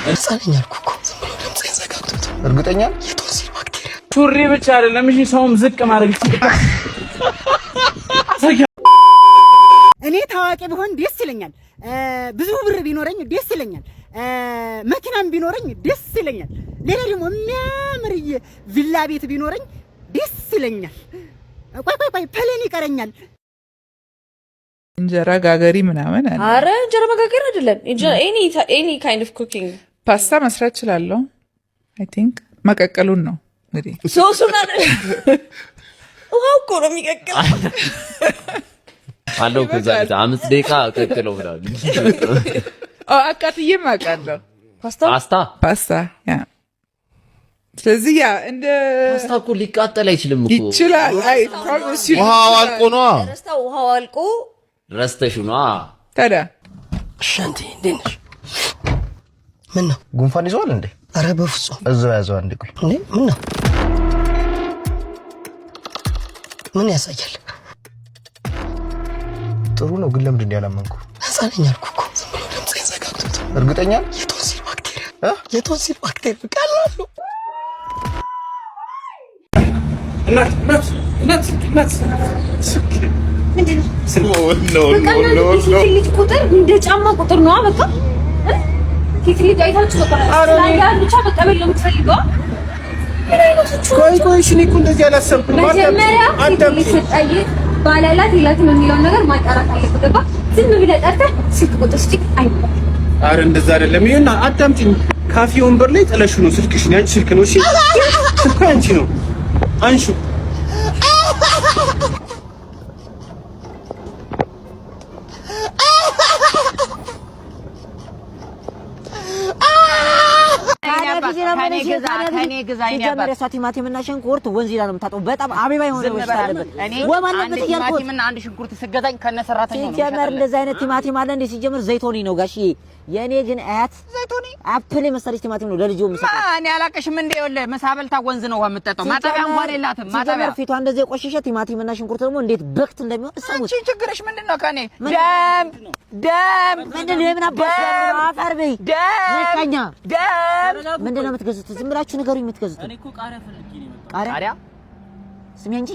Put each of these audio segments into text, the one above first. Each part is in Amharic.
ህፃነኛ አልኩ እኮ ዝም ብሎ ድምጼን ዘጋቱት። እርግጠኛ የቶንሲል ባክቴሪያ ሱሪ ብቻ አይደለም እሺ ሰውም ዝቅ ማድረግ ይችላል። እኔ ታዋቂ ብሆን ደስ ይለኛል። ብዙ ብር ቢኖረኝ ደስ ይለኛል። መኪናም ቢኖረኝ ደስ ይለኛል። ሌላ ደግሞ የሚያምር ቪላ ቤት ቢኖረኝ ደስ ይለኛል። ቆይ ፕሌን ይቀረኛል። እንጀራ ጋገሪ ምናምን አለ። አረ እንጀራ መጋገር አይደለም ኤኒ ካይንድ ኦፍ ኩኪንግ ፓስታ መስራት እችላለሁ። አይ ቲንክ መቀቀሉን ነው እንግዲህ ሶሱን አይደል ውሃው እኮ ነው የሚቀቅለው አለው። ከዛ 5 ደቂቃ ቀቅለው ብላሉ። አቃጥዬም አውቃለሁ። ፓስታ ያ ስለዚህ ያ እንደ ፓስታ እኮ ሊቃጠል አይችልም እኮ ይችላል። አይ ፕሮሚስ ዩ ውሃው አልቆ ነው ውሃው አልቆ ረስተሽ ነው ታዲያ። ሻንቲ እንዴት ነሽ? ምን ነው ጉንፋን ይዟል እንዴ? አረ በፍጹም እዛው ያዘው አንዴ። ቆይ እንዴ ምን ነው ምን ያሳያል? ጥሩ ነው ግን ለምንድን ነው ያላመንኩ? ህፃነኛ አልኩ እኮ ዝም ብሎ ድምጼን ዘጋቱት። እርግጠኛ የቶንሲል ባክቴሪያ የቶንሲል ባክቴሪያ ቀላሉ ቁጥር እንደ ጫማ ቁጥር ነው። በቃ ፊትሊት አይታችሁ ብቻ መቀበል ነው የምትፈልገው። ቆይ እሺ እኔ እኮ እንደዚህ አላሰብኩም። መጀመሪያ ፊትሊት ባላላት የላትም የሚለውን ነገር ማጣራት አለበት። ገባ? ዝም ብለህ ጠርተህ ስልክ ቁጥር ስጪ አይባልም። አረ እንደዛ አይደለም። ይሄና አዳምጪኝ። ካፌ ወንበር ላይ ጥለሽ ነው ስልክሽ ነው። አንቺ ስልክ ነው። እሺ ስልክ አንቺ ነው። አንሹ ከኔ ግዛ አይኔ ቲማቲም እና ሽንኩርት ወንዝ ይላል የምታጠው በጣም አቤባ የሆነ ወሽታ አለበት። ወማንነት ይያልኩ ቲማቲም እና አንድ ሽንኩርት ስገዛኝ ከነ ሰራተኛው ነው። ሲጀመር እንደዛ አይነት ቲማቲም አለ እንዴ? ሲጀመር ዘይቶኒ ነው ጋሽዬ። የኔ ግን አያት ዘይቶኒ አፕል መሰለሽ ቲማቲም ነው ለልጅው መስጠት። እኔ አላቀሽም እንዴ? ይኸውልህ መሳበልታ ወንዝ ነው የምትጠጣው። ማጠቢያ እንኳን የላትም። ማጠቢያ ፊቷ እንደዚህ የቆሸሸ ቲማቲም እና ሽንኩርት ደግሞ እንዴት በክት እንደሚሆን እሰሙት። አንቺ ችግርሽ ምንድነው? ከኔ ደም ምንድነው? የምን አባሽ ነው? አፈር በይ ደም ምንድነው የምትገዙት? ዝም ብላችሁ ንገሩኝ የምትገዙት። እኔ እኮ ቃሪያ ፈልጌ ነው የመጣሁት። ቃሪያ ስሚ እንጂ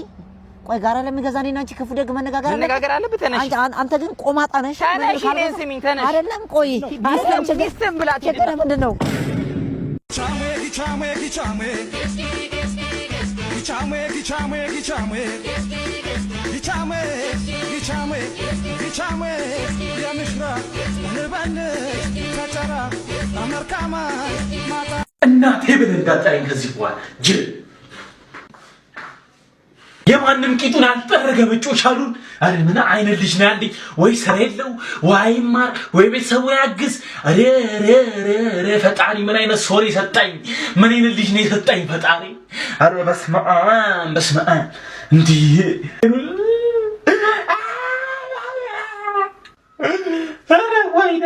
ቆይ ጋራ ለሚገዛ እኔና አንቺ ክፉ ደግ መነጋገር አለበት። ተነሽ አንተ ግን ቆማጣ ነሽ። ተነሽ እኔን ስሚኝ። ተነሽ አይደለም ቆይ ቢስተም ብላት ቸገረ ምንድነው? እናቴ ብለህ እንዳጠረኝ ከዚህ በኋላ ጅል የማንም ቂጡን አልጠረገ መጮሻሉን። አረ ምን አይነት ልጅ ነው ያለኝ? ወይ ስራ የለው ወይ ማር ወይ ቤተሰቡ ያግዝ። አረ ፈጣሪ ምን አይነት ሶሪ ሰጣኝ? ምን አይነት ልጅ ነው የሰጣኝ ፈጣሪ? አረ በስመ አብ እንዴ! አረ ወይኔ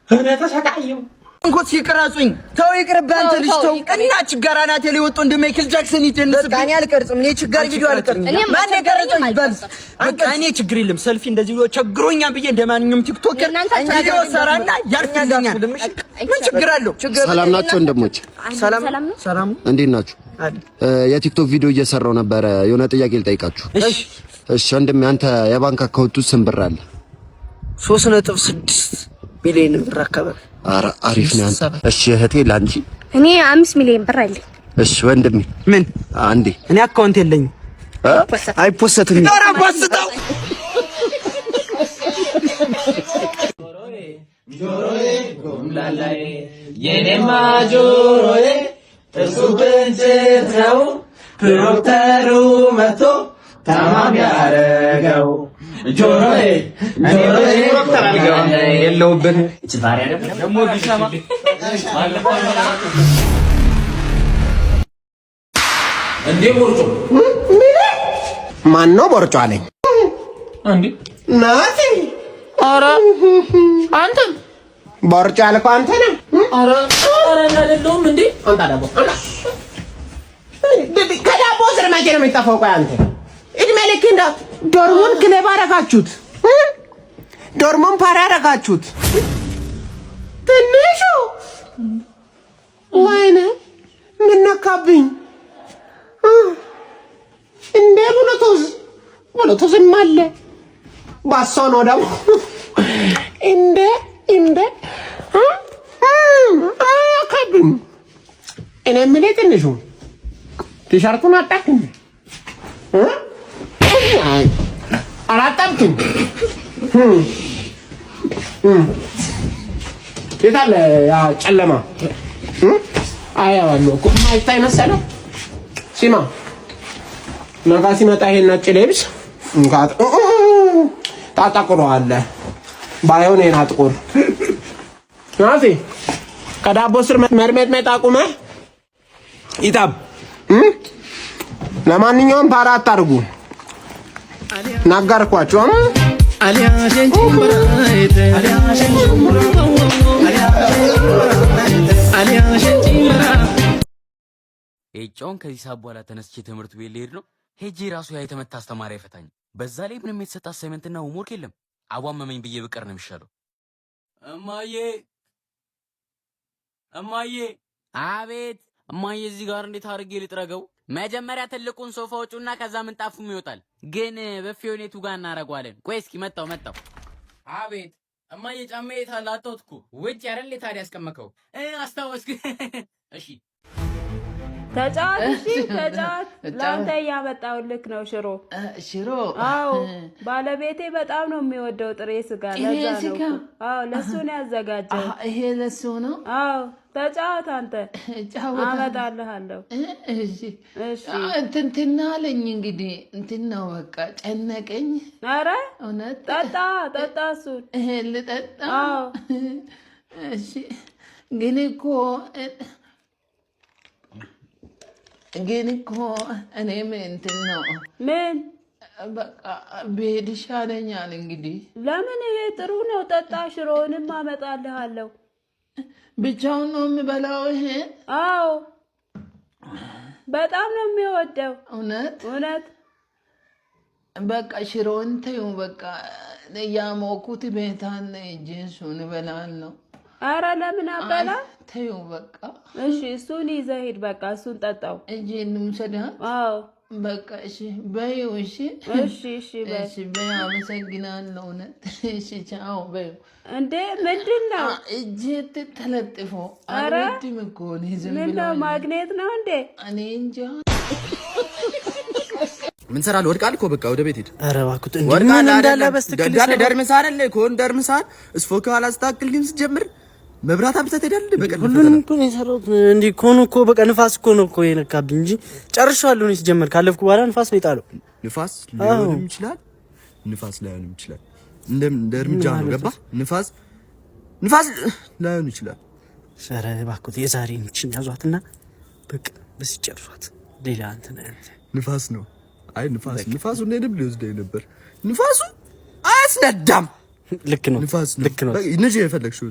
አረ ተሰቃየሁ። እንኳን ሲቀራጹኝ ተው ይቅርብ። አንተ ልጅ ተው እና ችጋራ ናት ሊወጡ እንደ ማይክል ጃክሰን ይተንስ በቃ እኔ አልቀርጽም። እኔ ችጋር ቪዲዮ አልቀርጽም። ማን የቀረጸኝ ይባልስ በቃ እኔ ችግር የለም። ሰልፊ እንደዚህ ብሎ ቸግሮኛል ብዬ እንደማንኛውም ቲክቶከር ቪዲዮ ሰራና ያርፍልኛል። ምን ችግር አለው? ሰላም ናችሁ ወንድሞች? ሰላም እንዴት ናችሁ? የቲክቶክ ቪዲዮ እየሰራው ነበረ። የሆነ ጥያቄ ልጠይቃችሁ። እሺ ወንድሜ አንተ የባንክ አካውንት ውስጥ ስንት ብር አለ? 3.6 ሚሊዮን ብር አካባቢ። አሪፍ ነው አንተ። እሺ እህቴ ላንቺ? እኔ 5 ሚሊዮን ብር አለኝ። እሺ ወንድሜ? ምን አንዴ እኔ አካውንት የለኝም። አይፖስትም። ኧረ ፖስተው ጆሮዬ ጎምላላይ የኔማ ጆሮዬ እሱ ብንጭተው ዶክተሩ መቶ ታማሚ ያረገው ጆሮዬ ዶክተር አልገባም የለውብን ጭፋሪያ ደግሞ ቢሰማ እንዴ ቦርጮ ማን ነው ቦርጮ አለኝ እንዴ ናቲ? አረ አንተ ቦርጮ አልኩ አንተ ነህ? አረ አይደለም እንዴ አንተ ዳቦ ከዳቦ ስር መቼ ነው የሚጠፋው? ቆይ አንተ እድሜ ልክ እንደ ዶርሙን ክለብ አደረጋችሁት፣ ዶርሙን ፓራ አደረጋችሁት። ትንሹ ወይኔ ምን ነካብኝ እንዴ? ብሉቱዝም አለ ባሶ ነው ደግሞ እንዴ አካብኝ። እኔ የምልህ ትንሹ ቲሸርቱን አጣክም አላጣብክም? የት አለ ያ ጨለማ? አያዋለሁ እኮ ማይታይ መሰለህ። ሲማ ነገ ሲመጣ ይሄን ነጭ ልብስ ታጠቁረዋለህ። ባይሆን ይሄን አጥቁር ናዚ። ከዳቦ ስር መርመጥመጥ አቁመህ ይጣብ። ለማንኛውም ፓራ አታርጉ ነገርኳችሁ። ጮን ከዚህ ሰዓት በኋላ ተነስቼ ትምህርት ቤት ልሄድ ነው። ሄጄ ራሱ ያ የተመታ አስተማሪ አይፈታኝ። በዛ ላይ ምንም የተሰጣ አሳይመንትና ሆምወርክ የለም። አዋመመኝ ብዬ ብቀር ነው የሚሻለው። እማዬ! አቤት እማዬ! እዚህ ጋር እንዴት አድርጌ ልጥረገው? መጀመሪያ ትልቁን ሶፋ ውጪውና ከዛ ምንጣፉም ይወጣል። ግን በፊዮኔቱ ጋር እናረጋዋለን። ቆይ እስኪ መጣው። አቤት እማዬ! ጫማዬ የት አለ? አጣሁት እኮ። ውጭ አይደል ታዲያ ያስቀመከው? አስታወስክ? እሺ ተጫወት። እሺ ተጫወት። ላንተ ያመጣሁልክ ነው ሽሮ። አዎ ባለቤቴ በጣም ነው የሚወደው ጥሬ ስጋ። ለዛ ነው። አዎ ለሱ ነው ያዘጋጀው። ይሄ ለሱ ነው። አዎ ተጫወት አንተ። አመጣልሃለሁ። እሺ እንትን አለኝ እንግዲህ እንትን ነው በቃ ጨነቀኝ። ኧረ እውነት ጠጣ እሱን። ልጠጣ? አዎ እሺ ግን እኮ እኔም እንትን ነው ምን በቃ ብሄድ ይሻለኛል እንግዲህ። ለምን? ይሄ ጥሩ ነው። ጠጣ። ሽሮውንም አመጣልሃለሁ። ብቻውን ነው የምበላው ይሄ? አዎ በጣም ነው የሚወደው። እውነት በቃ ሽሮውን ተይው በቃ። ያሞኩት ቤታን እጄ እሱን እበላለሁ። ኧረ ለምን አበላ? ተይው በቃ። እሺ እሱን ይዘህ ሂድ በቃ። እሱን ጠጣው። እጄ እንውሰዳ? አዎ በቃ እሺ በይው። እሺ በይ። አመሰግናለሁ። እውነት እሺ ቻው በይው። እንዴ ምንድን ነው እጄ ተለጥፎ? አልወድም እኮ እኔ ዝም ብሎ። ምነው ማግኔት ነው እንዴ? እኔ እንጃ። ምን ሰራል? ወድቃል እኮ በቃ ወደ ቤት ሂድ። ኧረ እባክህ እንዴ ምን እንዳለ በስትክክል ደርምሳል አይደል? ኮን ደርምሳል። እስፎካ አላስተካክል ግን ሲጀምር መብራት አብተህ ትሄዳለህ። በቃ ሁሉንም እኮ ነው የሰራሁት። እንዴ ኮኑ እኮ በቃ ንፋስ እኮ ነው እኮ የነካብኝ እንጂ ጨርሻለሁ። ነው ሲጀመር ካለፍኩ በኋላ ንፋስ ነው የጣለው። ንፋስ ሊሆንም ይችላል፣ ንፋስ ላይሆንም ይችላል። እንደ እርምጃ ነው። ገባህ? ንፋስ ላይሆን ይችላል። ኧረ እባክህ የዛሬ እንችን ያዟትና በቃ በዚህ ጨርሷት። ሌላ እንትን ንፋስ ነው። አይ ንፋሱ እንደንም ሊወስደኝ ነበር። ንፋሱ አያስነዳም። ልክ ነው። ንፋስ ነው። ልክ ነው። እንጂ የፈለግሽው